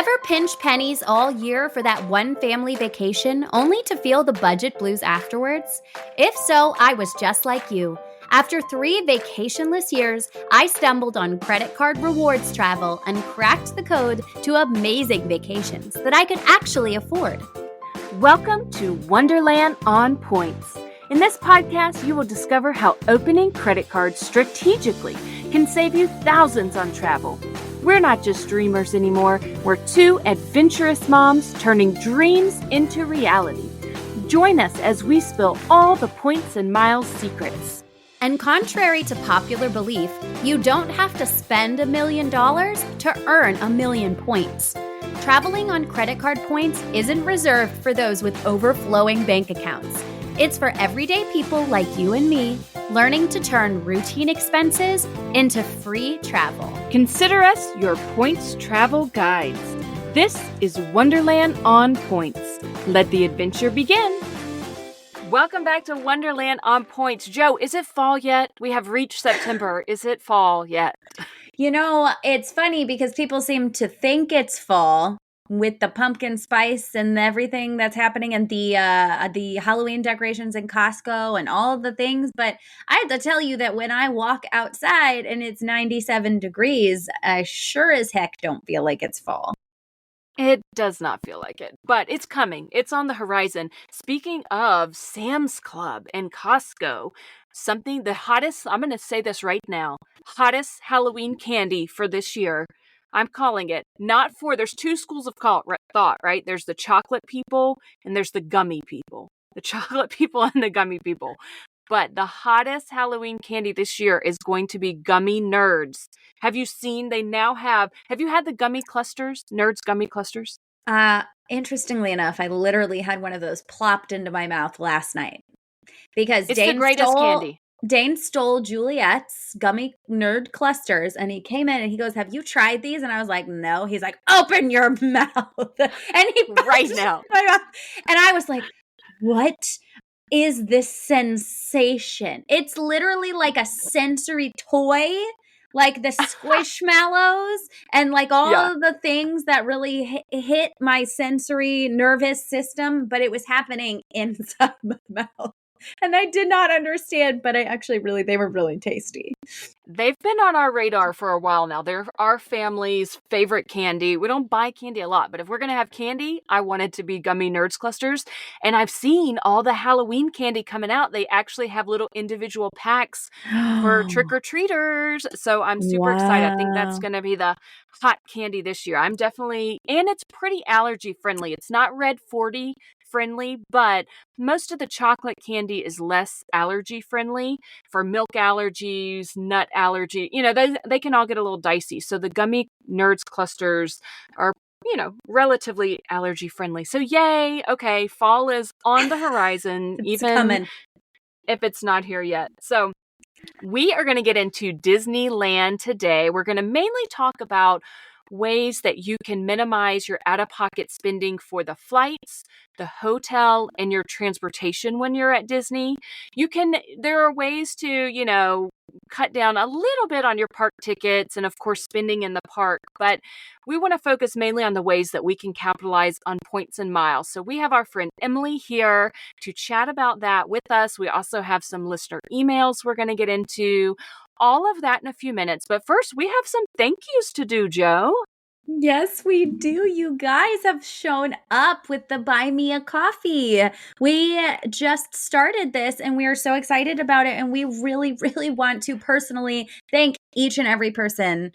Ever pinch pennies all year for that one family vacation only to feel the budget blues afterwards? If so, I was just like you. After 3 vacationless years, I stumbled on credit card rewards travel and cracked the code to amazing vacations that I could actually afford. Welcome to Wonderland on Points. In this podcast, you will discover how opening credit cards strategically can save you thousands on travel. We're not just dreamers anymore. We're 2 adventurous moms turning dreams into reality. Join us as we spill all the points and miles secrets. And contrary to popular belief, you don't have to spend $1 million to earn 1,000,000 points. Traveling on credit card points isn't reserved for those with overflowing bank accounts. It's for everyday people like you and me, learning to turn routine expenses into free travel. Consider us your points travel guides. This is Wonderland on Points. Let the adventure begin. Welcome back to Wonderland on Points. Joe, is it fall yet? We have reached September. Is it fall yet? You know, it's funny because people seem to think it's fall with the pumpkin spice and everything that's happening and the Halloween decorations in Costco and all of the things. But I have to tell you that when I walk outside and it's 97 degrees, I sure as heck don't feel like it's fall. It does not feel like it, but it's coming. It's on the horizon. Speaking of Sam's Club and Costco, something the hottest, I'm going to say this right now, hottest Halloween candy for this year. I'm calling it there's 2 schools of thought, right? There's the chocolate people and there's the gummy people. The chocolate people and the gummy people. But the hottest Halloween candy this year is going to be gummy nerds. Have you seen, have you had the gummy clusters, nerds gummy clusters? Interestingly enough, I literally had one of those plopped into my mouth last night because It's the greatest candy. Dane stole Juliet's gummy nerd clusters and he came in and he goes, "Have you tried these?" And I was like, "No." He's like, "Open your mouth." And he right now. My mouth. And I was like, "What is this sensation?" It's literally like a sensory toy, like the squishmallows and like all of the things that really hit my sensory nervous system, but it was happening inside my mouth. And I did not understand, but they were really tasty. They've been on our radar for a while now. They're our family's favorite candy. We don't buy candy a lot, but if we're going to have candy, I want it to be gummy nerds clusters. And I've seen all the Halloween candy coming out. They actually have little individual packs for trick-or-treaters. So I'm super excited. I think that's going to be the hot candy this year. And it's pretty allergy friendly. It's not Red 40 friendly, but most of the chocolate candy is less allergy friendly for milk allergies, nut allergy. They can all get a little dicey. So the gummy nerds clusters are, relatively allergy friendly. So yay. Okay. Fall is on the horizon, even coming. If it's not here yet. So we are going to get into Disneyland today. We're going to mainly talk about ways that you can minimize your out-of-pocket spending for the flights, the hotel, and your transportation when you're at Disney. There are ways to, cut down a little bit on your park tickets and, of course, spending in the park. But we want to focus mainly on the ways that we can capitalize on points and miles. So we have our friend Emily here to chat about that with us. We also have some listener emails we're going to get into. All of that in a few minutes. But first, we have some thank yous to do, Joe. Yes, we do. You guys have shown up with the Buy Me a Coffee. We just started this and we are so excited about it. And we really, really want to personally thank each and every person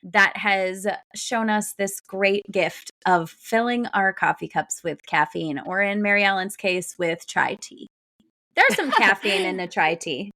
that has shown us this great gift of filling our coffee cups with caffeine, or in Mary Ellen's case, with chai tea. There's some caffeine in the chai tea.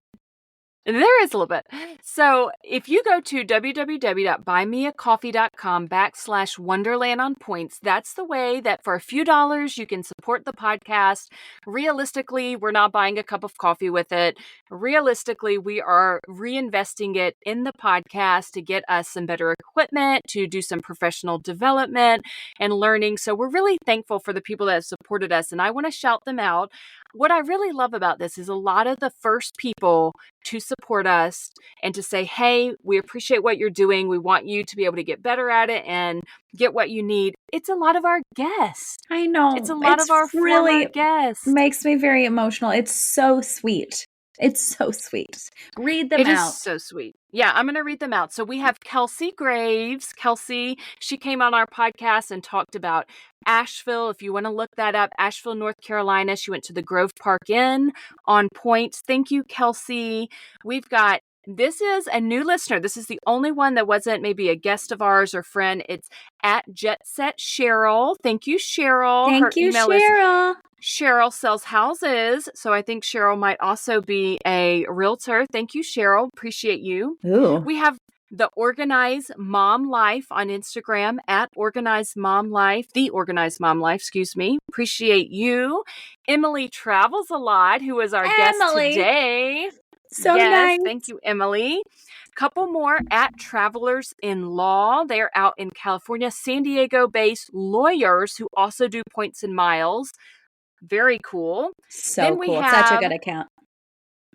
There is a little bit. So if you go to www.buymeacoffee.com/Wonderland on Points, that's the way that for a few dollars you can support the podcast. Realistically, we're not buying a cup of coffee with it. Realistically, we are reinvesting it in the podcast to get us some better equipment, to do some professional development and learning. So we're really thankful for the people that have supported us. And I want to shout them out. what I really love about this is a lot of the first people to support us and to say, hey, we appreciate what you're doing. We want you to be able to get better at it and get what you need. It's a lot of our guests. I It's know. a lot It's of our former really guests. makes me very emotional. It's so sweet. It's so sweet. Read them It is out. so sweet. Yeah, I'm going to read them out. So we have Kelsey Graves. Kelsey, she came on our podcast and talked about Asheville. If you want to look that up, Asheville, North Carolina. She went to the Grove Park Inn on point. Thank you, Kelsey. We've got, this is a new listener. This is the only one that wasn't maybe a guest of ours or friend. It's at Jet Set Cheryl. Thank you, Cheryl. Her Thank you, email is Cheryl. Cheryl sells houses, so I think Cheryl might also be a realtor. Thank you, Cheryl. Appreciate you. Ooh. We have the Organized Mom Life on Instagram at Organized Mom Life, the Organized Mom Life, excuse me. Appreciate you. Emily Travels a Lot, who is our guest Emily. today. So yes, nice. thank you, Emily. Couple more at Travelers in Law. They're out in California, San Diego-based lawyers who also do points and miles. Very cool. So Then we cool. have Such a good account.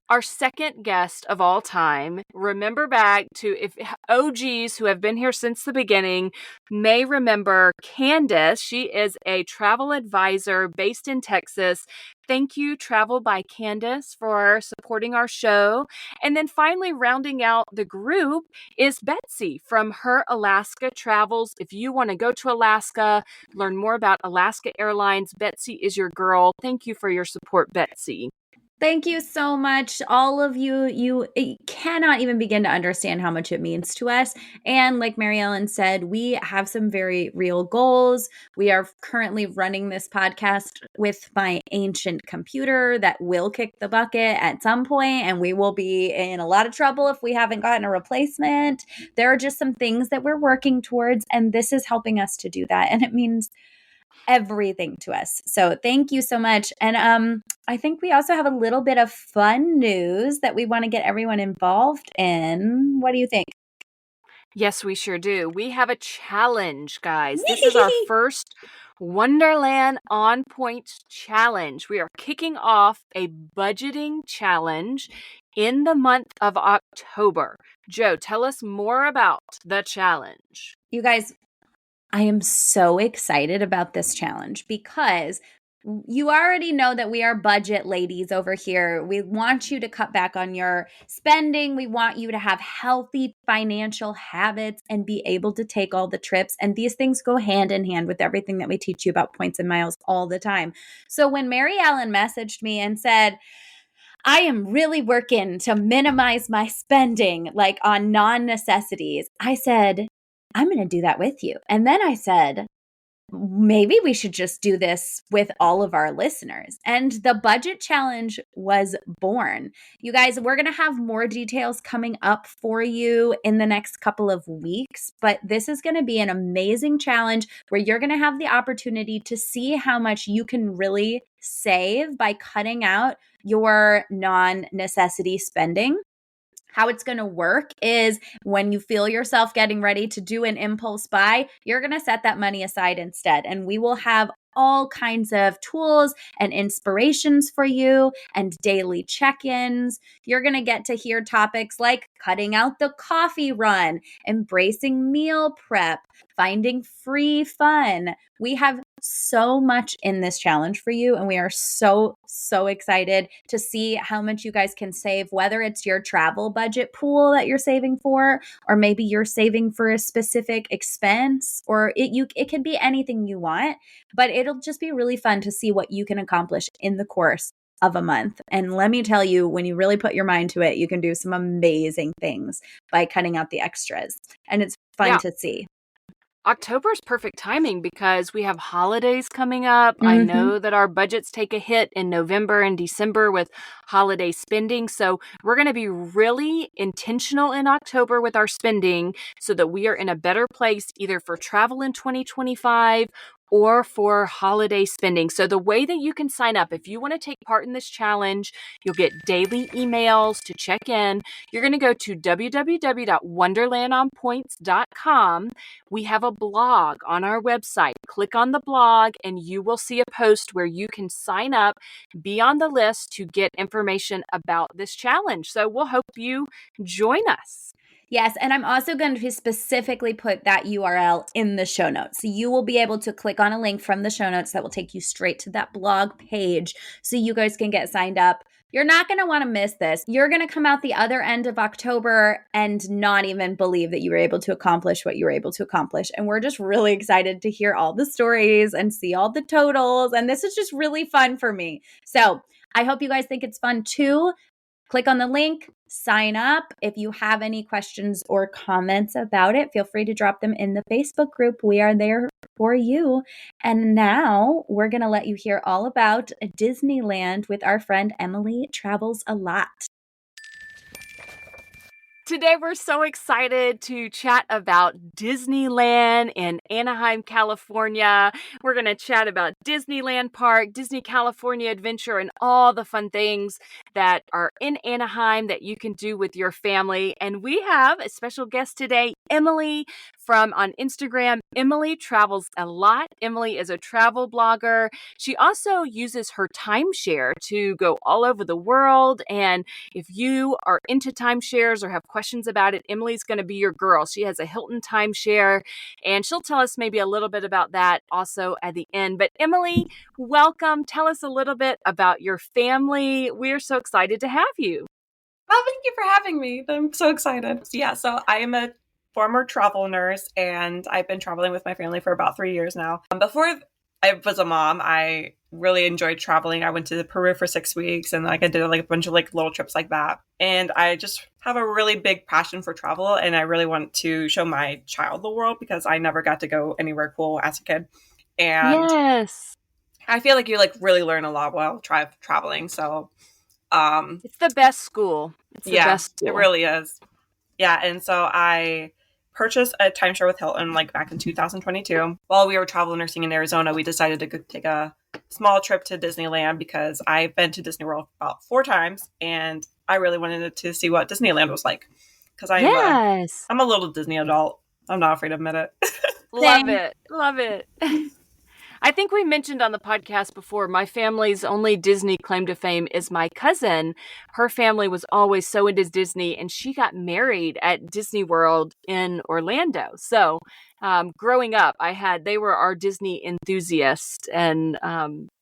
our second guest of all time. Remember back to, if OGs who have been here since the beginning may remember Candace. She is a travel advisor based in Texas. Thank you, Travel by Candace, for supporting our show. And then finally, rounding out the group is Betsy from Her Alaska Travels. If you want to go to Alaska, learn more about Alaska Airlines, Betsy is your girl. Thank you for your support, Betsy. Thank you so much, all of you. You cannot even begin to understand how much it means to us. And like Mary Ellen said, we have some very real goals. We are currently running this podcast with my ancient computer that will kick the bucket at some point, and we will be in a lot of trouble if we haven't gotten a replacement. There are just some things that we're working towards, and this is helping us to do that. And it means everything to us. So thank you so much. And I think we also have a little bit of fun news that we want to get everyone involved in. What do you think? Yes, we sure do. We have a challenge, guys. This is our first Wonderland On Point challenge. We are kicking off a budgeting challenge in the month of October. Joe, tell us more about the challenge. You guys, I am so excited about this challenge because you already know that we are budget ladies over here. We want you to cut back on your spending. We want you to have healthy financial habits and be able to take all the trips. And these things go hand in hand with everything that we teach you about points and miles all the time. So when Mary Ellen messaged me and said, I am really working to minimize my spending, like on non-necessities, I said, I'm going to do that with you. And then I said, maybe we should just do this with all of our listeners. And the budget challenge was born. You guys, we're going to have more details coming up for you in the next couple of weeks, but this is going to be an amazing challenge where you're going to have the opportunity to see how much you can really save by cutting out your non-necessity spending. How it's going to work is when you feel yourself getting ready to do an impulse buy, you're going to set that money aside instead. And we will have all kinds of tools and inspirations for you and daily check-ins. You're going to get to hear topics like cutting out the coffee run, embracing meal prep, finding free fun. We have so much in this challenge for you, and we are so excited to see how much you guys can save, whether it's your travel budget pool that you're saving for, or maybe you're saving for a specific expense, or it can be anything you want, but it'll just be really fun to see what you can accomplish in the course of a month. And let me tell you, when you really put your mind to it, you can do some amazing things by cutting out the extras, and it's fun to see. October is perfect timing because we have holidays coming up. I know that our budgets take a hit in November and December with holiday spending. So we're going to be really intentional in October with our spending so that we are in a better place either for travel in 2025 or for holiday spending. So the way that you can sign up, if you want to take part in this challenge, you'll get daily emails to check in. You're going to go to www.wonderlandonpoints.com. We have a blog on our website. Click on the blog and you will see a post where you can sign up, be on the list to get information about this challenge. So we'll hope you join us. Yes, and I'm also going to specifically put that URL in the show notes. So you will be able to click on a link from the show notes that will take you straight to that blog page so you guys can get signed up. You're not going to want to miss this. You're going to come out the other end of October and not even believe that you were able to accomplish what you were able to accomplish. And we're just really excited to hear all the stories and see all the totals. And this is just really fun for me. So I hope you guys think it's fun too. Click on the link, sign up. If you have any questions or comments about it, feel free to drop them in the Facebook group. We are there for you. And now we're going to let you hear all about Disneyland with our friend Emily Travels a Lot. Today, we're so excited to chat about Disneyland in Anaheim, California. We're going to chat about Disneyland Park, Disney California Adventure, and all the fun things that are in Anaheim that you can do with your family. And we have a special guest today, Emily from on Instagram. Emily Travels a Lot. Emily is a travel blogger. She also uses her timeshare to go all over the world. And if you are into timeshares or have questions about it, Emily's going to be your girl. She has a Hilton timeshare, and she'll tell us maybe a little bit about that also at the end. But Emily, welcome. Tell us a little bit about your family. We're so excited to have you. Well, thank you for having me. I'm so excited. So I am a former travel nurse, and I've been traveling with my family for about 3 years now. Before I was a mom, I really enjoyed traveling. I went to Peru for 6 weeks, and I did a bunch of little trips like that. And I just have a really big passion for travel, and I really want to show my child the world because I never got to go anywhere cool as a kid. And yes, I feel like you really learn a lot while traveling. So it's the best school. It's the best school. It really is. Yeah, and so I purchased a timeshare with Hilton back in 2022. While we were travel nursing in Arizona, we decided to take a small trip to Disneyland because I've been to Disney World about 4 times, and I really wanted to see what Disneyland was like. Because I'm a little Disney adult. I'm not afraid to admit it. Love it. Love it. I think we mentioned on the podcast before, my family's only Disney claim to fame is my cousin. Her family was always so into Disney, and she got married at Disney World in Orlando. So growing up, they were our Disney enthusiast, and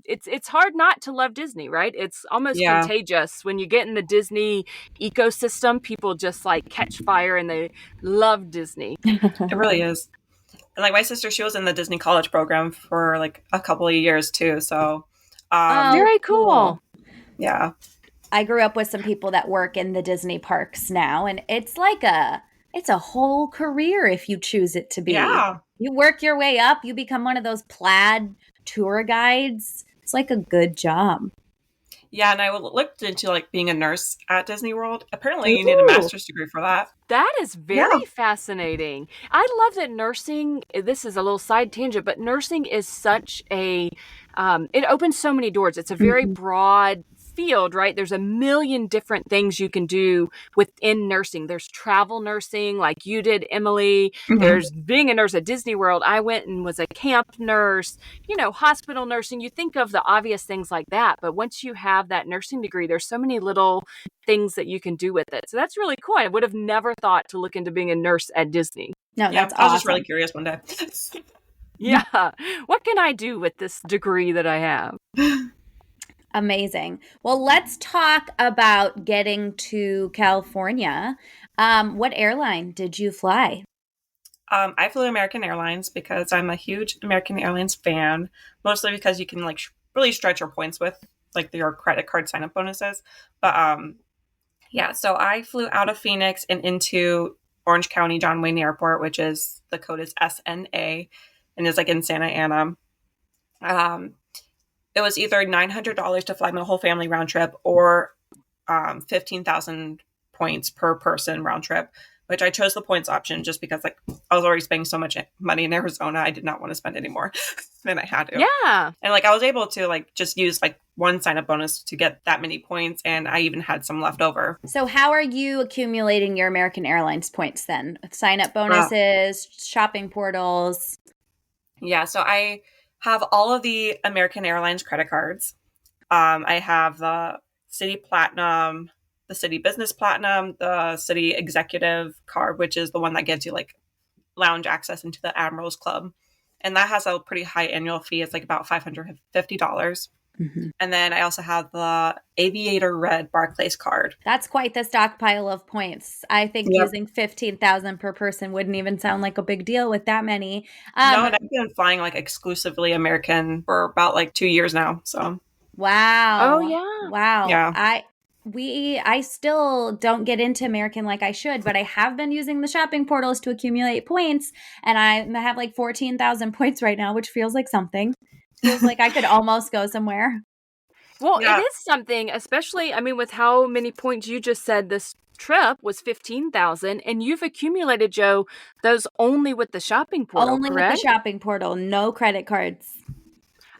it's hard not to love Disney, right? It's almost contagious. When you get in the Disney ecosystem, people just catch fire and they love Disney. It really is. And my sister, she was in the Disney College program for a couple of years too. So very cool. Yeah. I grew up with some people that work in the Disney parks now, and it's it's a whole career if you choose it to be. Yeah. You work your way up, you become one of those plaid tour guides. It's a good job. Yeah, and I looked into being a nurse at Disney World. Apparently, you need a master's degree for that. That is very fascinating. I love that nursing, this is a little side tangent, but nursing is such it opens so many doors. It's a very broad field, right? There's a million different things you can do within nursing. There's travel nursing like you did, Emily. There's being a nurse at Disney World. I went and was a camp nurse, hospital nursing. You think of the obvious things like that, but once you have that nursing degree, there's so many little things that you can do with it. So that's really cool. I would have never thought to look into being a nurse at Disney. No, that's I was just really curious one day. Yeah. What can I do with this degree that I have? Amazing. Well, let's talk about getting to California. What airline did you fly? I flew American Airlines because I'm a huge American Airlines fan, mostly because you can really stretch your points with your credit card sign-up bonuses. But so I flew out of Phoenix and into Orange County John Wayne Airport, which is the code is SNA, and is in Santa Ana. It was either $900 to fly my whole family round trip or 15,000 points per person round trip. which I chose the points option just because like I was already spending so much money in Arizona. I did not want to spend any more than I had to. Yeah. And like I was able to like just use like one sign up bonus to get that many points, and I even had some left over. So how are you accumulating your American Airlines points then? Sign up bonuses, shopping portals? Yeah, so I have all of the American Airlines credit cards. I have the City Platinum, the City Business Platinum, the City Executive card, which is the one that gives you like lounge access into the Admirals Club. And that has a pretty high annual fee. It's like about $550. Mm-hmm. And then I also have the Aviator Red Barclays card. That's quite the stockpile of points. I think using 15,000 per person wouldn't even sound like a big deal with that many. No, and I've been flying like exclusively American for about like 2 years now. So wow. Oh yeah. Wow. Yeah. I still don't get into American like I should, but I have been using the shopping portals to accumulate points, and I have like 14,000 points right now, which feels like something. Feels like I could almost go somewhere. Well, it is something, especially, I mean, with how many points you just said this trip was 15,000, and you've accumulated, Joe, those only with the shopping portal, only correct? With the shopping portal, no credit cards.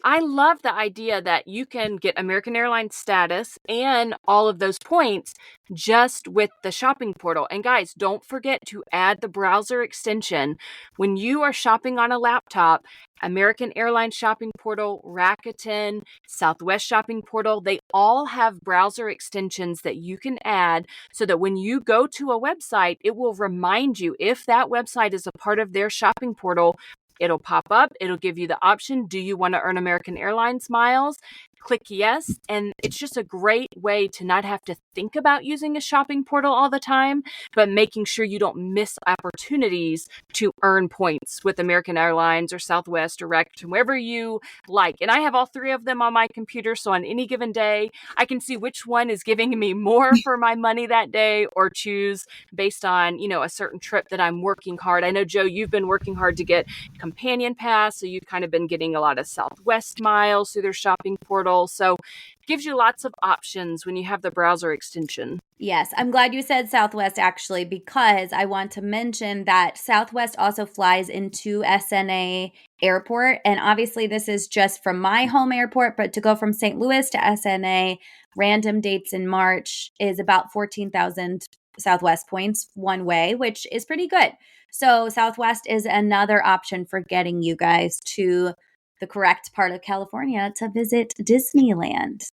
I love the idea that you can get American Airlines status and all of those points just with the shopping portal. And guys, don't forget to add the browser extension. When you are shopping on a laptop, American Airlines shopping portal, Rakuten, Southwest shopping portal, they all have browser extensions that you can add so that when you go to a website, it will remind you if that website is a part of their shopping portal. It'll pop up. It'll give you the option. Do you want to earn American Airlines miles? Click yes. And it's just a great way to not have to think about using a shopping portal all the time, but making sure you don't miss opportunities to earn points with American Airlines or Southwest or Rakuten, wherever you like. And I have all three of them on my computer. So on any given day, I can see which one is giving me more for my money that day, or choose based on, a certain trip that I'm working hard. I know, Joe, you've been working hard to get Companion Pass, so you've kind of been getting a lot of Southwest miles through their shopping portal. So it gives you lots of options when you have the browser extension. Yes, I'm glad you said Southwest, actually, because I want to mention that Southwest also flies into SNA Airport. And obviously, this is just from my home airport, but to go from St. Louis to SNA, random dates in March is about 14,000 Southwest points one way, which is pretty good. So Southwest is another option for getting you guys to the correct part of California to visit Disneyland.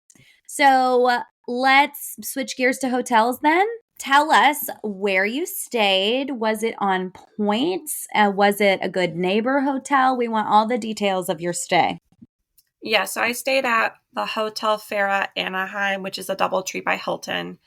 So let's switch gears to hotels then. Tell us where you stayed. Was it on points? Was it a good neighbor hotel? We want all the details of your stay. Yeah, so I stayed at the Hotel Farah Anaheim, which is a DoubleTree by Hilton.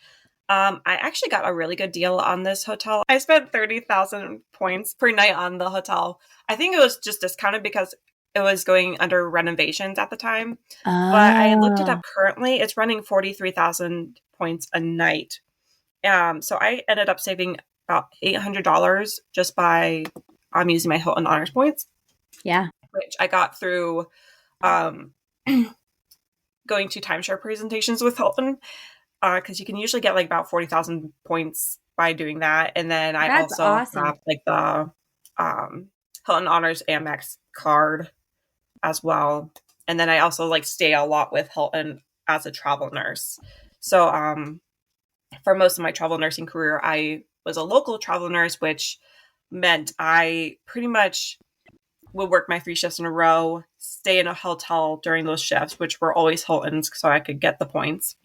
I actually got a really good deal on this hotel. I spent 30,000 points per night on the hotel. I think it was just discounted because it was going under renovations at the time. But I looked it up currently. It's running 43,000 points a night. So I ended up saving about $800 just by using my Hilton Honors points. Yeah. Which I got through going to timeshare presentations with Hilton. Because you can usually get like about 40,000 points by doing that. And then I That's also awesome. have like the Hilton Honors Amex card as well. And then I also like stay a lot with Hilton as a travel nurse. So for most of my travel nursing career, I was a local travel nurse, which meant I pretty much would work my 3 shifts in a row, stay in a hotel during those shifts, which were always Hilton's, so I could get the points.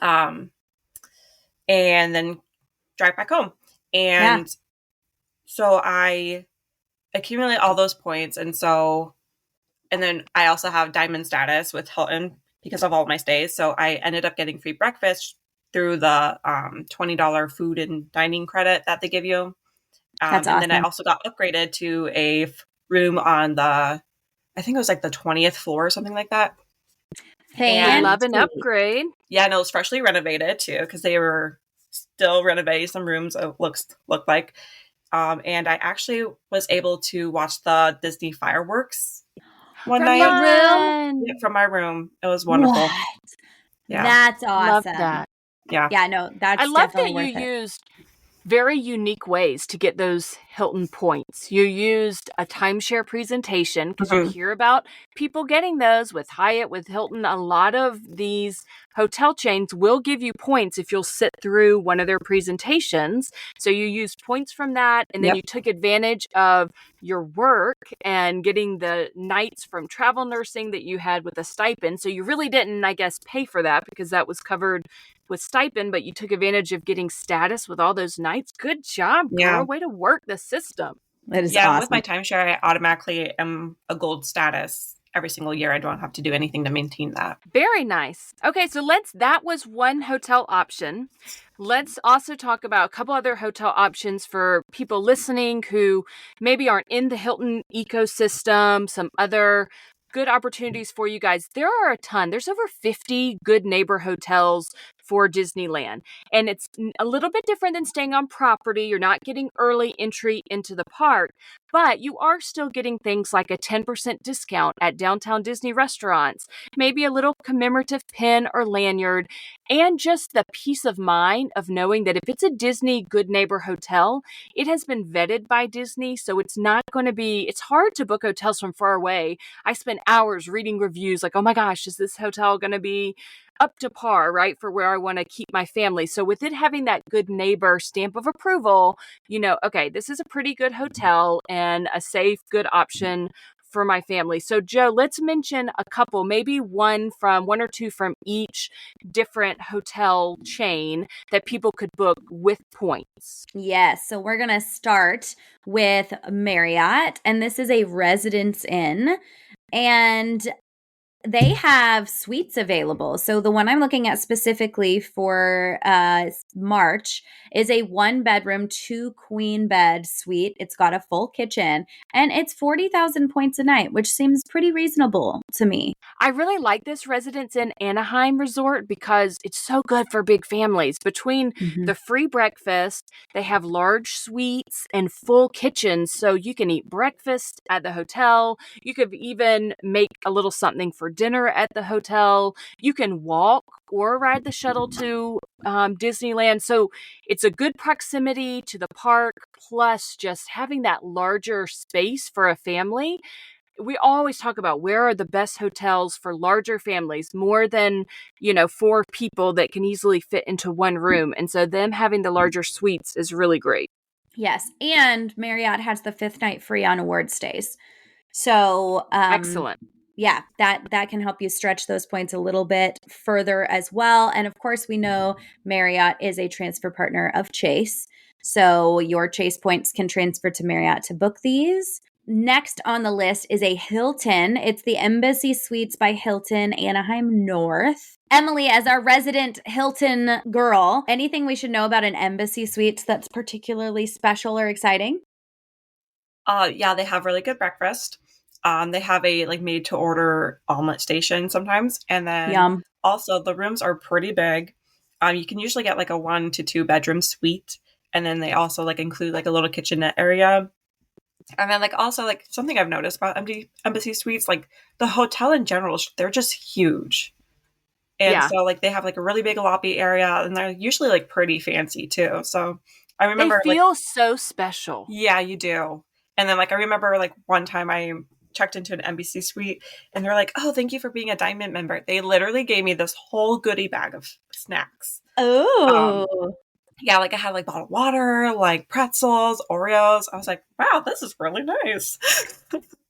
And then drive back home. And so I accumulate all those points. And then I also have diamond status with Hilton because of all my stays. So I ended up getting free breakfast through the $20 food and dining credit that they give you. That's awesome. And then I also got upgraded to a room on I think it was like the 20th floor or something like that. I love an upgrade. Yeah, and it was freshly renovated too, because they were still renovating some rooms. It looked like, and I actually was able to watch the Disney fireworks one night. From your room? Yeah, from my room. It was wonderful. What? Yeah, that's awesome. Love that. Yeah, yeah. No, that's. I love that definitely you used very unique ways to get those Hilton points. You used a timeshare presentation because you hear about people getting those with Hyatt, with Hilton. A lot of these hotel chains will give you points if you'll sit through one of their presentations. So you used points from that, and then you took advantage of your work and getting the nights from travel nursing that you had with a stipend. So you really didn't, I guess, pay for that because that was covered with stipend, but you took advantage of getting status with all those nights. Good job, girl. Way to work the system. That is Yeah, awesome. and with my timeshare, I automatically am a gold status every single year. I don't have to do anything to maintain that. Very nice. Okay, so that was one hotel option. Let's also talk about a couple other hotel options for people listening who maybe aren't in the Hilton ecosystem, some other good opportunities for you guys. There are a ton. There's over 50 good neighbor hotels for Disneyland. And it's a little bit different than staying on property. You're not getting early entry into the park, but you are still getting things like a 10% discount at downtown Disney restaurants, maybe a little commemorative pin or lanyard, and just the peace of mind of knowing that if it's a Disney Good Neighbor hotel, it has been vetted by Disney. So it's not going to be, it's hard to book hotels from far away. I spent hours reading reviews like, oh my gosh, is this hotel going to be up to par, right, for where I want to keep my family? So with it having that Good Neighbor stamp of approval, you know, okay, this is a pretty good hotel and a safe, good option for my family. So Joe, let's mention a couple, maybe one or two from each different hotel chain that people could book with points. Yes. So we're going to start with Marriott, and this is a Residence Inn, and they have suites available. So the one I'm looking at specifically for March is a 1-bedroom, 2-queen bed suite. It's got a full kitchen, and it's 40,000 points a night, which seems pretty reasonable to me. I really like this Residence Inn Anaheim resort because it's so good for big families. Between the free breakfast, they have large suites and full kitchens, so you can eat breakfast at the hotel. You could even make a little something for dinner at the hotel. You can walk or ride the shuttle to Disneyland. So it's a good proximity to the park, plus just having that larger space for a family. We always talk about where are the best hotels for larger families, more than, 4 people that can easily fit into one room. And so them having the larger suites is really great. Yes. And Marriott has the 5th night free on award stays. So, excellent. Yeah, that can help you stretch those points a little bit further as well. And of course, we know Marriott is a transfer partner of Chase. So your Chase points can transfer to Marriott to book these. Next on the list is a Hilton. It's the Embassy Suites by Hilton, Anaheim North. Emily, as our resident Hilton girl, anything we should know about an Embassy Suites that's particularly special or exciting? Yeah, they have really good breakfast. They have a made to order omelet station sometimes. And then also the rooms are pretty big. You can usually get a 1 to 2 bedroom suite. And then they also include a little kitchenette area. And then also something I've noticed about Embassy Suites, the hotel in general, they're just huge. And so they have a really big lobby area, and they're usually pretty fancy too. So I remember they feel so special. Yeah, you do. And then I remember one time I checked into an Embassy suite and they're like, "Oh, thank you for being a diamond member." They literally gave me this whole goodie bag of snacks. Oh. Yeah, I had bottled water, pretzels, Oreos. I was like, wow, this is really nice.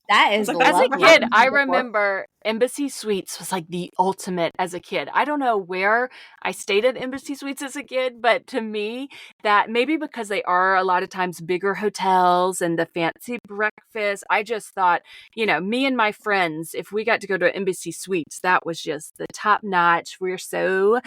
That is as a kid, I remember Embassy Suites was the ultimate as a kid. I don't know where I stayed at Embassy Suites as a kid, but to me, that maybe because they are a lot of times bigger hotels and the fancy breakfast, I just thought, me and my friends, if we got to go to Embassy Suites, that was just the top notch. We're so,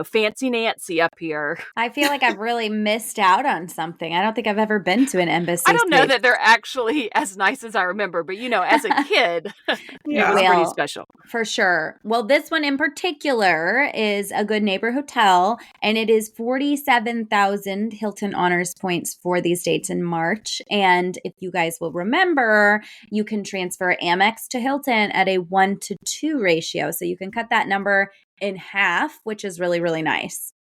fancy Nancy up here. I feel like I've really missed out on something. I don't think I've ever been to an Embassy I don't know Suites. that they're actually as nice as I remember, but as a kid, it was pretty special. For sure. Well, this one in particular is a Good Neighbor Hotel, and it is 47,000 Hilton Honors points for these dates in March. And if you guys will remember, you can transfer Amex to Hilton at a 1-to-2 ratio. So you can cut that number in half, which is really, really nice.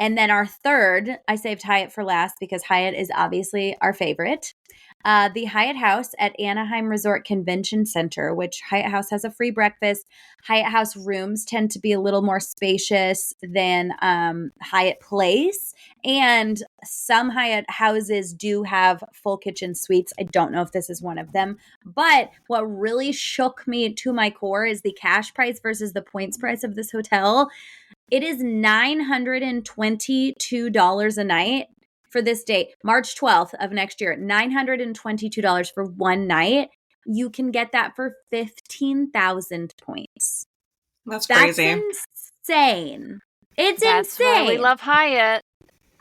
And then our third, I saved Hyatt for last because Hyatt is obviously our favorite. The Hyatt House at Anaheim Resort Convention Center, which Hyatt House has a free breakfast. Hyatt House rooms tend to be a little more spacious than Hyatt Place. And some Hyatt houses do have full kitchen suites. I don't know if this is one of them. But what really shook me to my core is the cash price versus the points price of this hotel. It is $922 a night for this date, March 12th of next year. $922 for one night. You can get that for 15,000 points. That's crazy. That's insane. It's That's insane. why we love Hyatt.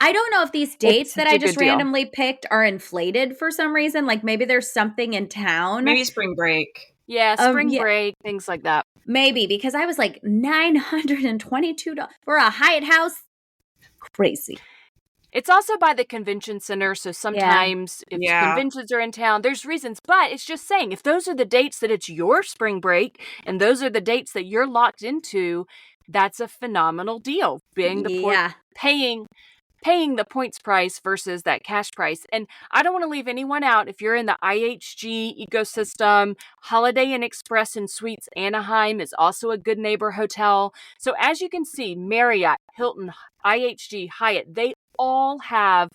I don't know if these dates that I just deal. randomly picked are inflated for some reason. Like maybe there's something in town. Maybe spring break. Yeah, spring break, things like that. Maybe, because I was like $922 for a Hyatt House. Crazy. It's also by the convention center, so sometimes if conventions are in town, there's reasons. But it's just saying, if those are the dates that it's your spring break and those are the dates that you're locked into, that's a phenomenal deal. Paying the points price versus that cash price. And I don't want to leave anyone out. If you're in the IHG ecosystem, Holiday Inn Express and Suites Anaheim is also a good neighbor hotel. So as you can see, Marriott, Hilton, IHG, Hyatt, they all have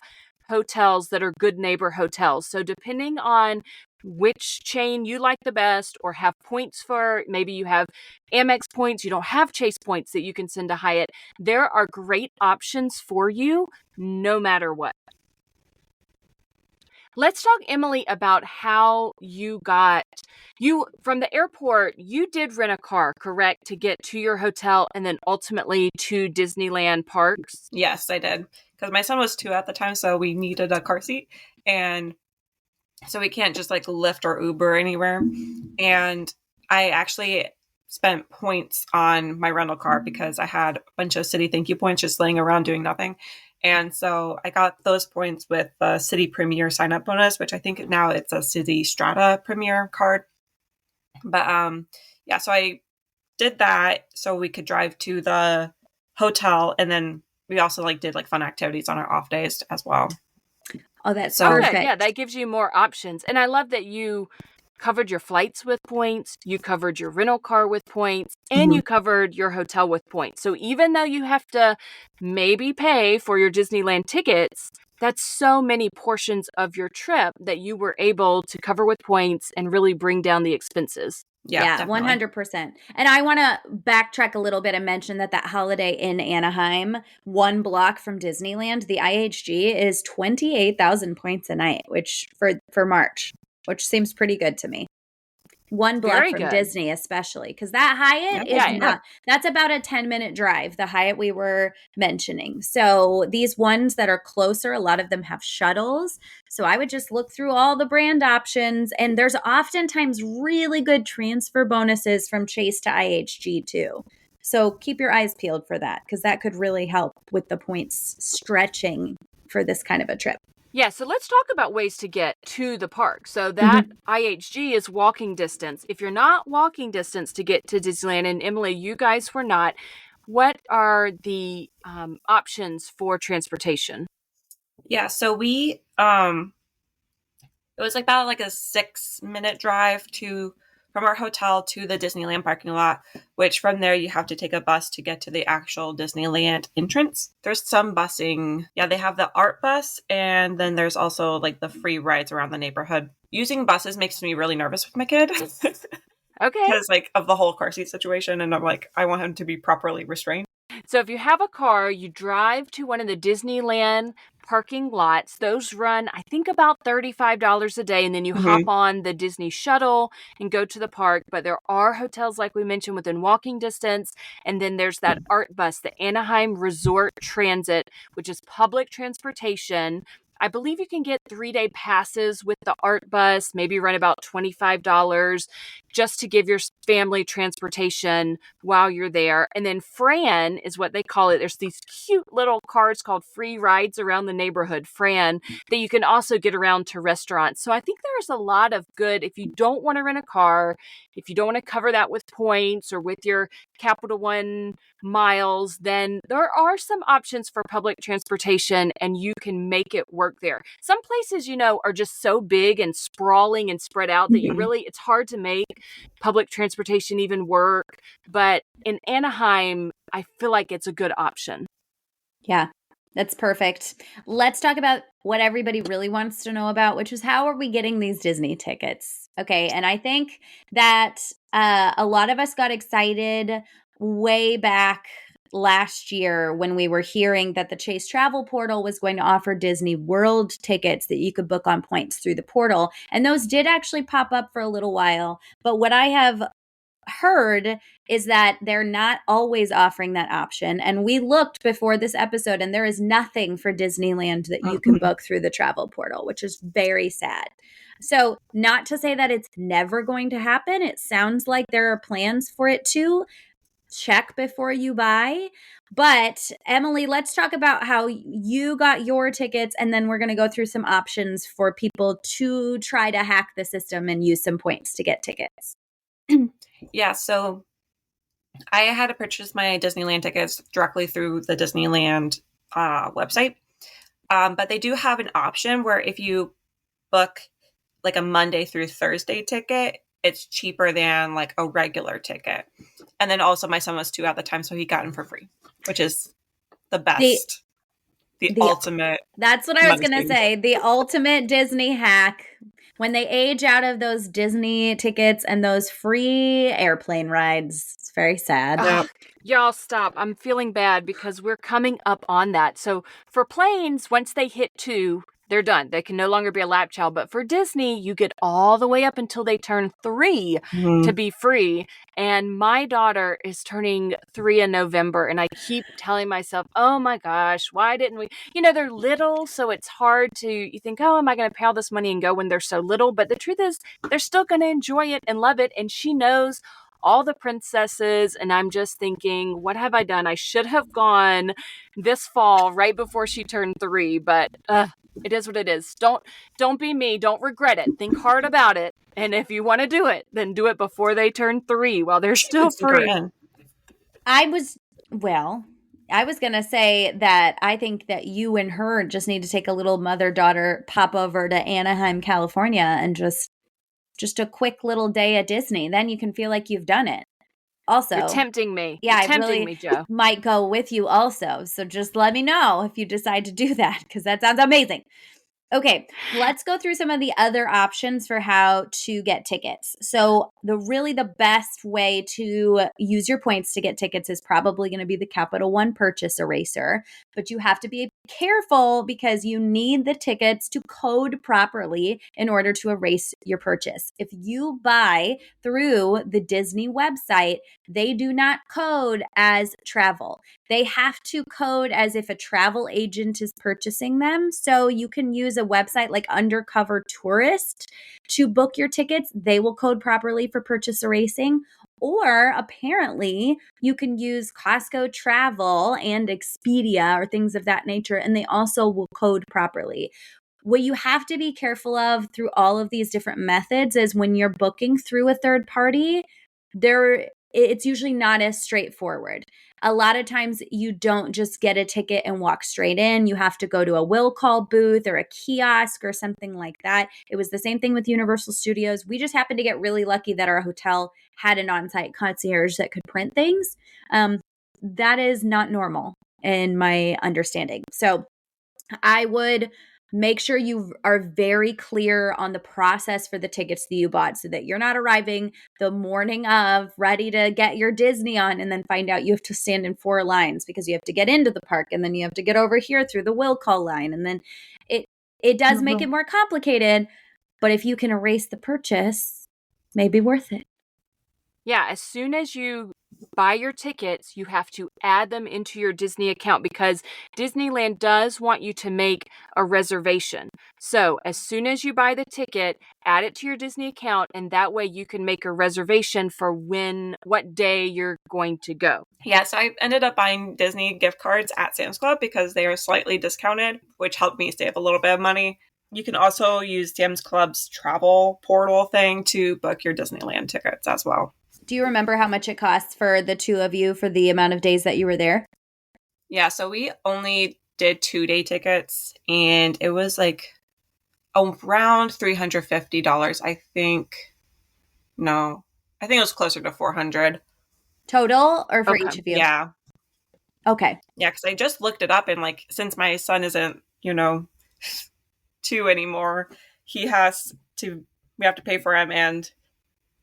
hotels that are good neighbor hotels. So depending on which chain you like the best or have points for, maybe you have Amex points, you don't have Chase points that you can send to Hyatt, there are great options for you no matter what. Let's talk, Emily, about how you from the airport, you did rent a car, correct, to get to your hotel and then ultimately to Disneyland parks? Yes, I did. Because my son was 2 at the time, so we needed a car seat. And so we can't just like Lyft or Uber anywhere. And I actually spent points on my rental car because I had a bunch of city thank you points just laying around doing nothing. And so I got those points with the City Premier sign-up bonus, which I think now it's a City Strata Premier card. But so I did that so we could drive to the hotel, and then we also did fun activities on our off days as well. Oh, that's perfect. Yeah, that gives you more options. And I love that you covered your flights with points, you covered your rental car with points, and you covered your hotel with points. So even though you have to maybe pay for your Disneyland tickets, that's so many portions of your trip that you were able to cover with points and really bring down the expenses. Yeah, 100%. And I want to backtrack a little bit and mention that Holiday Inn Anaheim, one block from Disneyland, the IHG is 28,000 points a night, which for March, which seems pretty good to me. One block from Disney, especially, because that Hyatt is not. That's about a 10-minute drive, the Hyatt we were mentioning. So these ones that are closer, a lot of them have shuttles. So I would just look through all the brand options. And there's oftentimes really good transfer bonuses from Chase to IHG too. So keep your eyes peeled for that, because that could really help with the points stretching for this kind of a trip. Yeah, so let's talk about ways to get to the park. So that IHG is walking distance. If you're not walking distance to get to Disneyland, and Emily, you guys were not, what are the options for transportation? Yeah, so we, it was about a 6-minute drive from our hotel to the Disneyland parking lot, which from there you have to take a bus to get to the actual Disneyland entrance. There's some busing. Yeah, they have the art bus, and then there's also the free rides around the neighborhood. Using buses makes me really nervous with my kid. Okay. Because of the whole car seat situation, and I'm I want him to be properly restrained. So if you have a car, you drive to one of the Disneyland parking lots. Those run, I think, about $35 a day. And then you hop on the Disney shuttle and go to the park. But there are hotels, like we mentioned, within walking distance. And then there's that art bus, the Anaheim Resort Transit, which is public transportation. I believe you can get 3-day passes with the art bus, maybe run about $25 just to give your family transportation while you're there. And then Fran is what they call it. There's these cute little cars called free rides around the neighborhood, Fran, that you can also get around to restaurants. So I think there's a lot of good, if you don't want to rent a car, if you don't want to cover that with points or with your Capital One miles, then there are some options for public transportation and you can make it work there. Some places, are just so big and sprawling and spread out that it's hard to make public transportation even work. But in Anaheim, I feel like it's a good option. Yeah, that's perfect. Let's talk about what everybody really wants to know about, which is how are we getting these Disney tickets? Okay, and I think that a lot of us got excited way back last year when we were hearing that the Chase Travel Portal was going to offer Disney World tickets that you could book on points through the portal. And those did actually pop up for a little while. But what I have heard is that they're not always offering that option. And we looked before this episode, and there is nothing for Disneyland that you can book through the travel portal, which is very sad. So, not to say that it's never going to happen. It sounds like there are plans for it to. Check before you buy. But Emily, let's talk about how you got your tickets, and then we're going to go through some options for people to try to hack the system and use some points to get tickets. Yeah, so I had to purchase my Disneyland tickets directly through the Disneyland website. But they do have an option where if you book like a Monday through Thursday ticket, it's cheaper than like a regular ticket. And then also my son was 2 at the time, so he got them for free, which is the best. The ultimate. That's what I was going to say. The ultimate Disney hack. When they age out of those Disney tickets and those free airplane rides, it's very sad. Y'all stop. I'm feeling bad because we're coming up on that. So for planes, once they hit 2, they're done. They can no longer be a lap child. But for Disney, you get all the way up until they turn 3 to be free. And my daughter is turning 3 in November. And I keep telling myself, oh my gosh, why didn't we? They're little, so it's hard to, you think, oh, am I going to pay all this money and go when they're so little? But the truth is, they're still going to enjoy it and love it. And she knows all the princesses, and I'm just thinking, what have I done? I should have gone this fall right before she turned 3, but it is what it is. Don't be me. Don't regret it. Think hard about it. And if you want to do it, then do it before they turn 3 while they're still free. I was going to say that I think that you and her just need to take a little mother-daughter pop over to Anaheim, California, and just a quick little day at Disney. Then you can feel like you've done it. Also, you're tempting me. Yeah, you're tempting me, Joe. Might go with you also. So just let me know if you decide to do that, because that sounds amazing. Okay, let's go through some of the other options for how to get tickets. So the best way to use your points to get tickets is probably going to be the Capital One purchase eraser, but you have to be careful because you need the tickets to code properly in order to erase your purchase. If you buy through the Disney website, they do not code as travel. They have to code as if a travel agent is purchasing them. So you can use a website like Undercover Tourist to book your tickets. They will code properly for purchase erasing. Or apparently you can use Costco Travel and Expedia or things of that nature, and they also will code properly. What you have to be careful of through all of these different methods is when you're booking through a third party, it's usually not as straightforward. A lot of times you don't just get a ticket and walk straight in. You have to go to a will call booth or a kiosk or something like that. It was the same thing with Universal Studios. We just happened to get really lucky that our hotel had an on-site concierge that could print things. That is not normal in my understanding. So I would make sure you are very clear on the process for the tickets that you bought so that you're not arriving the morning of ready to get your Disney on and then find out you have to stand in 4 lines because you have to get into the park and then you have to get over here through the will call line. And then it does make it more complicated, but if you can erase the purchase, maybe worth it. Yeah, as soon as you buy your tickets, you have to add them into your Disney account because Disneyland does want you to make a reservation. So as soon as you buy the ticket, add it to your Disney account, and that way you can make a reservation for what day you're going to go. Yeah, so I ended up buying Disney gift cards at Sam's Club because they are slightly discounted, which helped me save a little bit of money. You can also use Sam's Club's travel portal thing to book your Disneyland tickets as well. Do you remember how much it costs for the two of you for the amount of days that you were there? Yeah, so we only did 2-day tickets, and it was like around $350, I think. No, I think it was closer to 400. Total or for Okay. each of you? Yeah. Okay. Yeah, because I just looked it up, and like since my son isn't, 2 anymore, we have to pay for him, and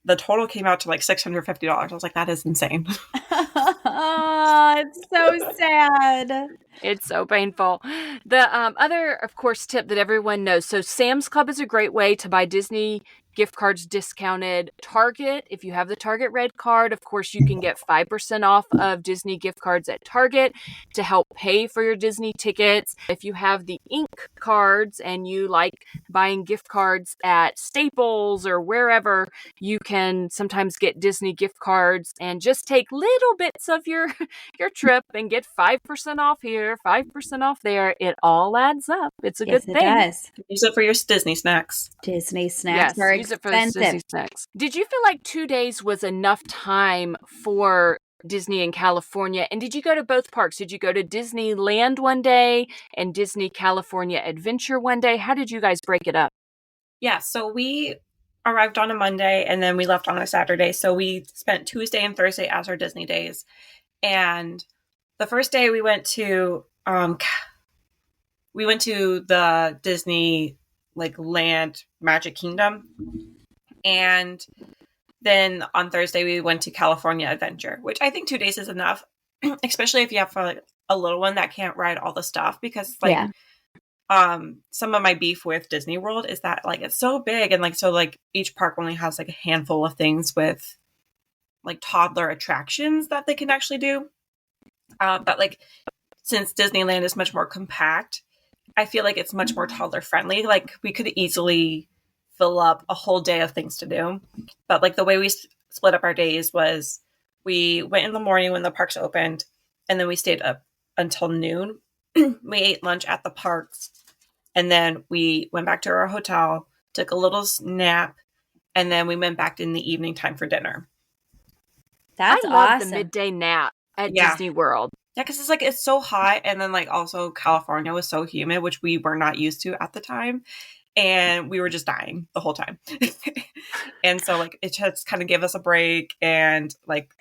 the total came out to like $650. I was like, that is insane. Oh, it's so sad. It's so painful. The other, of course, tip that everyone knows. So Sam's Club is a great way to buy Disney gift cards discounted. Target, if you have the Target Red card, of course, you can get 5% off of Disney gift cards at Target to help pay for your Disney tickets. If you have the ink cards and you like buying gift cards at Staples or wherever, you can sometimes get Disney gift cards and just take little bits of your trip and get 5% off here, 5% off there. It all adds up. It's a Yes, good it thing. does. Use it for your Disney snacks. Disney snacks Yes, are use it for the Disney expensive. snacks. Did you feel like 2 days was enough time for Disney in California? And did you go to both parks? Did you go to Disneyland one day and Disney California Adventure one day? How did you guys break it up? Yeah, so we arrived on a Monday and then we left on a Saturday. So we spent Tuesday and Thursday as our Disney days. And the first day we went to the Disney like Land Magic Kingdom. And then on Thursday we went to California Adventure, which I think 2 days is enough, especially if you have for like a little one that can't ride all the stuff, because like some of my beef with Disney World is that like it's so big, and like so like each park only has like a handful of things with like toddler attractions that they can actually do. But like since Disneyland is much more compact, I feel like it's much more toddler friendly. Like we could easily fill up a whole day of things to do. But like the way we split up our days was we went in the morning when the parks opened, and then we stayed up until noon. We ate lunch at the parks, and then we went back to our hotel, took a little nap, and then we went back in the evening time for dinner. That's I love awesome. the midday nap at Yeah. Disney World. Yeah, because it's so hot, and then like also California was so humid, which we were not used to at the time, and we were just dying the whole time. And so like it just kind of gave us a break, and like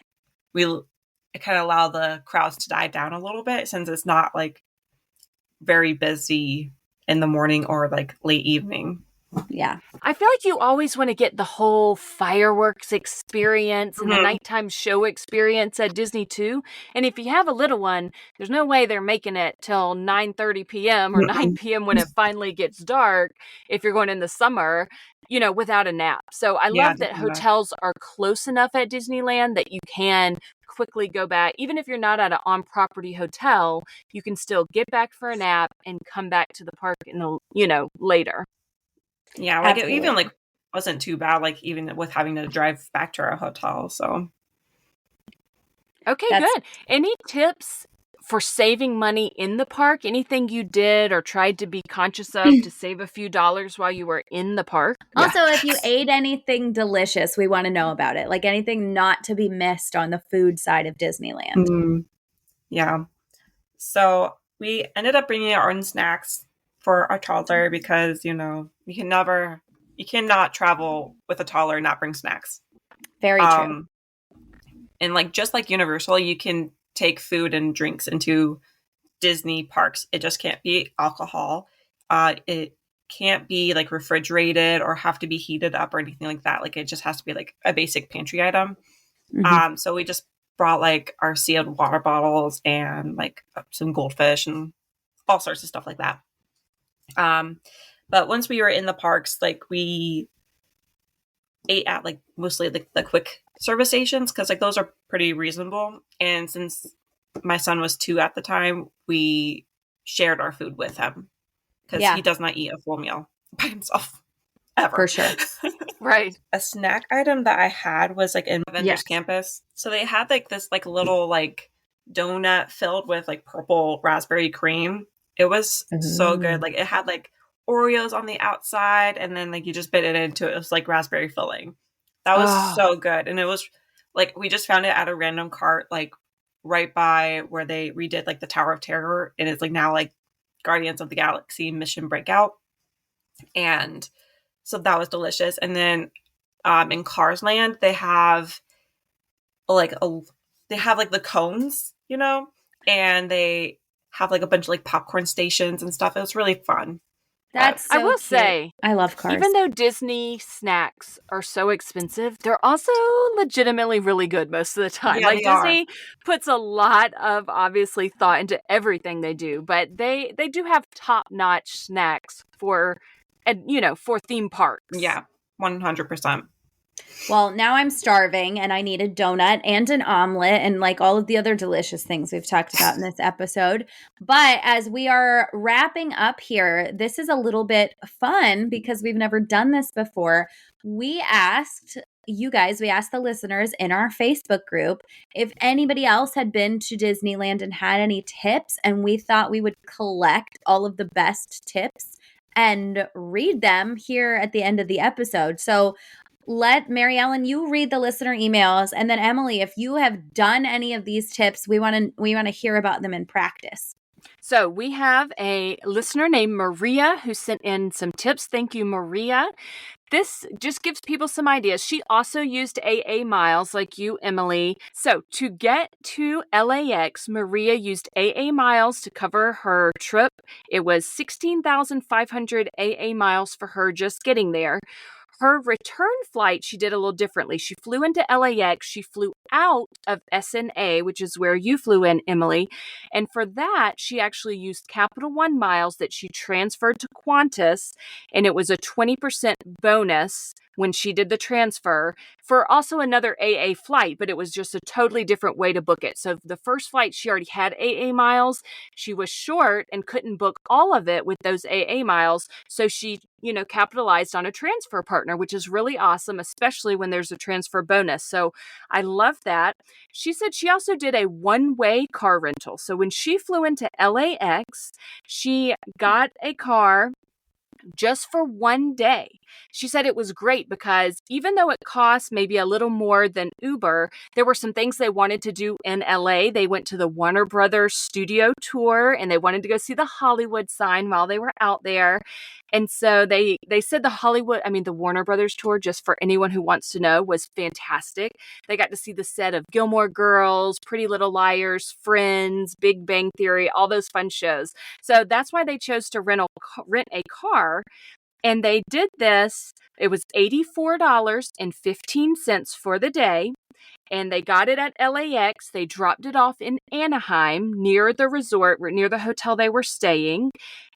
it kind of allowed the crowds to die down a little bit, since it's not like very busy in the morning or like late evening. Yeah. I feel like you always want to get the whole fireworks experience and the nighttime show experience at Disney too. And if you have a little one, there's no way they're making it till 9:30 p.m. or 9 p.m. when it finally gets dark if you're going in the summer, without a nap. So I love that hotels are close enough at Disneyland that you can quickly go back. Even if you're not at an on-property hotel, you can still get back for a nap and come back to the park later. Yeah, like it even like wasn't too bad, like even with having to drive back to our hotel. So okay, good. Any tips for saving money in the park? Anything you did or tried to be conscious of to save a few dollars while you were in the park? Also, if you ate anything delicious, we want to know about it. Like anything not to be missed on the food side of Disneyland. Yeah. So we ended up bringing our own snacks for our toddler, because you cannot travel with a toddler and not bring snacks. Very true. And like just like Universal, you can take food and drinks into Disney parks. It just can't be alcohol. It can't be like refrigerated or have to be heated up or anything like that. Like it just has to be like a basic pantry item. So we just brought like our sealed water bottles and like some goldfish and all sorts of stuff like that. But once we were in the parks, like we ate at like mostly the quick service stations, because like those are pretty reasonable. And since my son was 2 at the time, we shared our food with him, because he does not eat a full meal by himself ever. For sure. Right. A snack item that I had was like in Avengers Campus. So they had like this like little like donut filled with like purple raspberry cream. It was so good. Like it had like Oreos on the outside, and then like you just bit it into it. It was like raspberry filling. That was so good. And it was Like, we just found it at a random cart, like, right by where they redid, like, the Tower of Terror, and it's, like, now, like, Guardians of the Galaxy Mission Breakout. And so that was delicious. And then in Cars Land, they have, like, the cones, and they have, like, a bunch of, like, popcorn stations and stuff. It was really fun. That's so I will cute. say, I love Cars. even though Disney snacks are so expensive, they're also legitimately really good most of the time. Yeah, Like, they are. Disney puts a lot of, obviously, thought into everything they do, but they do have top-notch snacks for theme parks. Yeah, 100%. Well, now I'm starving and I need a donut and an omelet and like all of the other delicious things we've talked about in this episode. But as we are wrapping up here, this is a little bit fun because we've never done this before. We asked the listeners in our Facebook group if anybody else had been to Disneyland and had any tips, and we thought we would collect all of the best tips and read them here at the end of the episode. So let Mary Ellen, you read the listener emails, and then Emily, if you have done any of these tips, we want to hear about them in practice. So we have a listener named Maria who sent in some tips. Thank you, Maria. This just gives people some ideas. She also used AA miles like you, Emily. So to get to LAX, Maria used AA miles to cover her trip. It was 16,500 AA miles for her just getting there. Her return flight, she did a little differently. She flew into LAX. She flew out of SNA, which is where you flew in, Emily. And for that, she actually used Capital One miles that she transferred to Qantas. And it was a 20% bonus when she did the transfer for also another AA flight, but it was just a totally different way to book it. So the first flight, she already had AA miles. She was short and couldn't book all of it with those AA miles. So she, capitalized on a transfer partner, which is really awesome, especially when there's a transfer bonus. So I love that. She said she also did a one-way car rental. So when she flew into LAX, she got a car just for one day. She said it was great because even though it cost maybe a little more than Uber, there were some things they wanted to do in LA. They went to the Warner Brothers studio tour and they wanted to go see the Hollywood sign while they were out there. And so they said the Warner Brothers tour, just for anyone who wants to know, was fantastic. They got to see the set of Gilmore Girls, Pretty Little Liars, Friends, Big Bang Theory, all those fun shows. So that's why they chose to rent a car. And they did this. It was $84.15 for the day. And they got it at LAX. They dropped it off in Anaheim near the resort, near the hotel they were staying.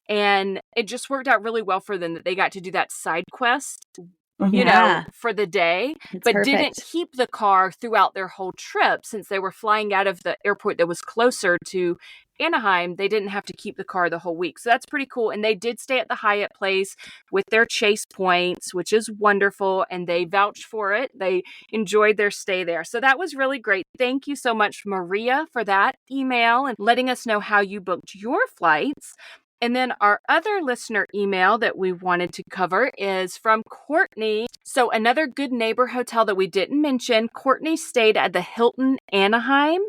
And it just worked out really well for them that they got to do that side quest, for the day, but didn't keep the car throughout their whole trip. Since they were flying out of the airport that was closer to Anaheim, they didn't have to keep the car the whole week. So that's pretty cool. And they did stay at the Hyatt Place with their Chase points, which is wonderful. And they vouched for it. They enjoyed their stay there. So that was really great. Thank you so much, Maria, for that email and letting us know how you booked your flights. And then our other listener email that we wanted to cover is from Courtney. So another Good Neighbor hotel that we didn't mention, Courtney stayed at the Hilton Anaheim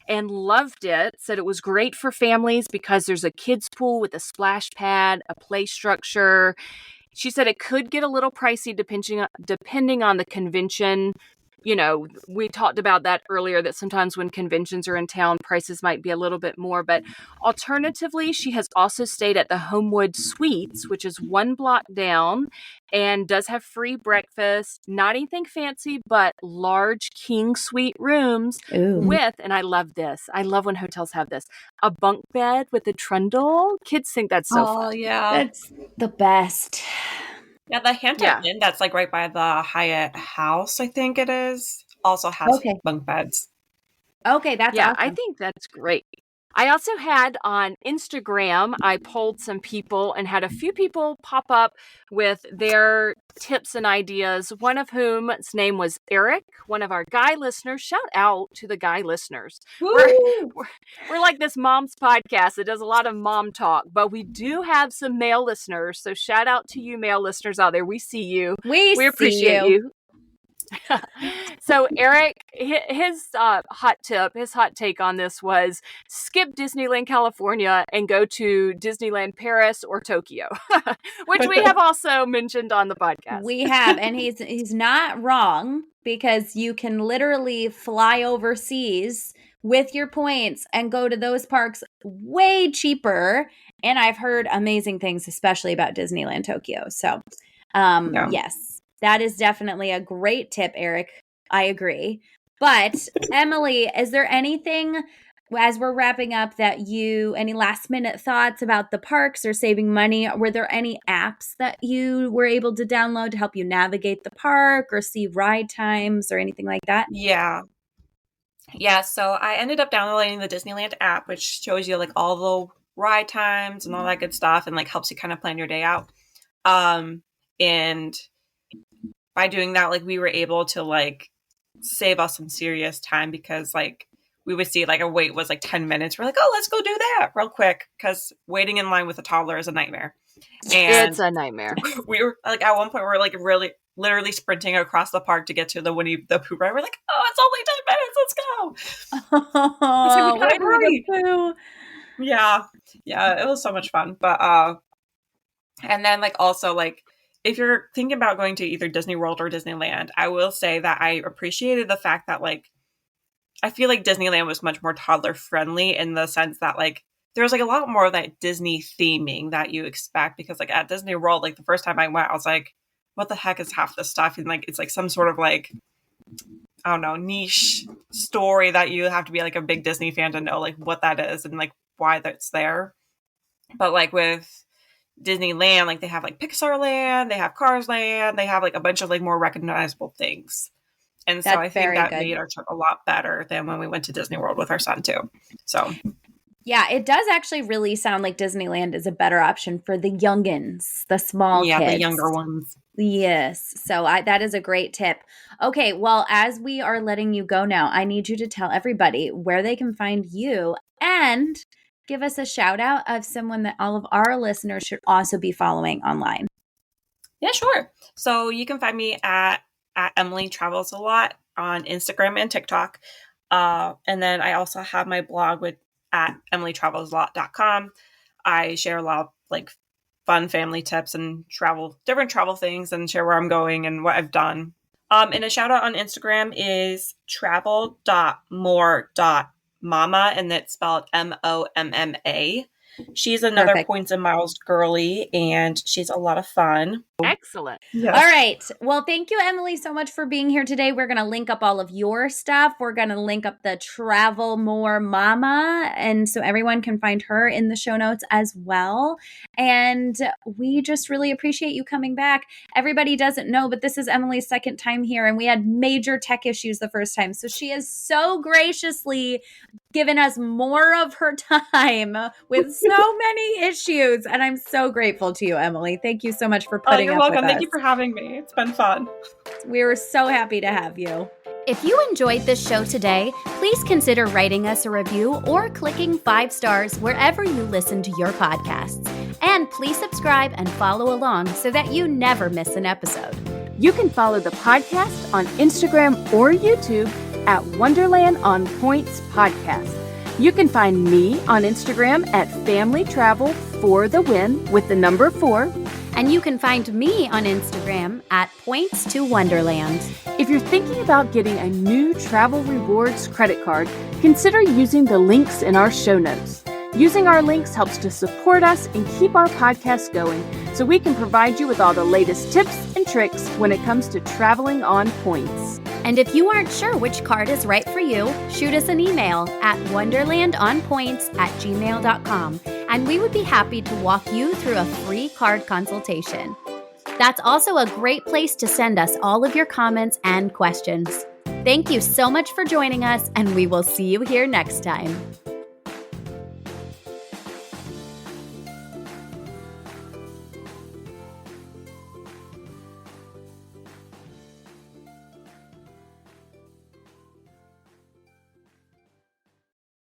and loved it. Said it was great for families because there's a kids pool with a splash pad, a play structure. She said it could get a little pricey depending on the convention. We talked about that earlier, that sometimes when conventions are in town, prices might be a little bit more. But alternatively, she has also stayed at the Homewood Suites, which is one block down and does have free breakfast. Not anything fancy, but large king suite rooms with, and I love this. I love when hotels have this, a bunk bed with a trundle. Kids think that's so fun. Oh, yeah. That's the best. Yeah, the Hampton Inn that's like right by the Hyatt House, I think it is, also has bunk beds. Okay, that's awesome. I think that's great. I also had on Instagram, I polled some people and had a few people pop up with their tips and ideas, one of whom's name was Eric, one of our guy listeners. Shout out to the guy listeners. We're like this mom's podcast that does a lot of mom talk, but we do have some male listeners. So shout out to you male listeners out there. We see you. We appreciate you. So Eric, his hot take on this was skip Disneyland California and go to Disneyland Paris or Tokyo, which we have also mentioned on the podcast. We have, and he's not wrong, because you can literally fly overseas with your points and go to those parks way cheaper. And I've heard amazing things, especially about Disneyland Tokyo. So, yes, that is definitely a great tip, Eric. I agree. But Emily, is there anything, as we're wrapping up, that any last minute thoughts about the parks or saving money? Were there any apps that you were able to download to help you navigate the park or see ride times or anything like that? Yeah. So I ended up downloading the Disneyland app, which shows you like all the ride times and all that good stuff, and like helps you kind of plan your day out. And by doing that, like we were able to like save us some serious time, because like we would see like a wait was like 10 minutes. We're like, oh, let's go do that real quick, because waiting in line with a toddler is a nightmare. And it's a nightmare. We were like, at one point, we were like literally sprinting across the park to get to the Winnie the Pooh ride. We're like, oh, it's only 10 minutes. Let's go. Oh, Like, Winnie the Pooh. Yeah, it was so much fun. But and then like also like if you're thinking about going to either Disney World or Disneyland, I will say that I appreciated the fact that like I feel like Disneyland was much more toddler friendly, in the sense that like there was like a lot more of that Disney theming that you expect, because like at Disney World, like the first time I went, I was like, what the heck is half this stuff? And like it's like some sort of like, I don't know, niche story that you have to be like a big Disney fan to know like what that is and like why that's there. But like with Disneyland, like they have like Pixar Land, they have Cars Land, they have like a bunch of like more recognizable things. And so I think that made our trip a lot better than when we went to Disney World with our son too. So yeah, it does actually really sound like Disneyland is a better option for the youngins, the small kids. The younger ones. Yes. So that is a great tip. Okay, well, as we are letting you go now, I need you to tell everybody where they can find you, and give us a shout out of someone that all of our listeners should also be following online. Yeah, sure. So you can find me at Emily Travels a Lot on Instagram and TikTok. And then I also have my blog at emilytravelsalot.com. I share a lot of like fun family tips and different travel things, and share where I'm going and what I've done. And a shout out on Instagram is travel.more.mama, and that's spelled MOMMA. She's another Perfect. Points and Miles girly, and she's a lot of fun. Excellent. Yes. All right. Well, thank you, Emily, so much for being here today. We're going to link up all of your stuff. We're going to link up the Travel More Mama, and so everyone can find her in the show notes as well. And we just really appreciate you coming back. Everybody doesn't know, but this is Emily's second time here, and we had major tech issues the first time. So she has so graciously given us more of her time with so many issues, and I'm so grateful to you, Emily. Thank you so much for putting you're up welcome. with Thank us. you for having me. It's been fun. We were so happy to have you. If you enjoyed this show today, please consider writing us a review or clicking 5 stars wherever you listen to your podcasts. And please subscribe and follow along so that you never miss an episode. You can follow the podcast on Instagram or YouTube at Wonderland on Points Podcast. You can find me on Instagram at Family Travel for the Win with the number 4. And you can find me on Instagram at Points to Wonderland. If you're thinking about getting a new travel rewards credit card, consider using the links in our show notes. Using our links helps to support us and keep our podcast going, so we can provide you with all the latest tips and tricks when it comes to traveling on points. And if you aren't sure which card is right for you, shoot us an email at wonderlandonpoints@gmail.com, and we would be happy to walk you through a free card consultation. That's also a great place to send us all of your comments and questions. Thank you so much for joining us, and we will see you here next time.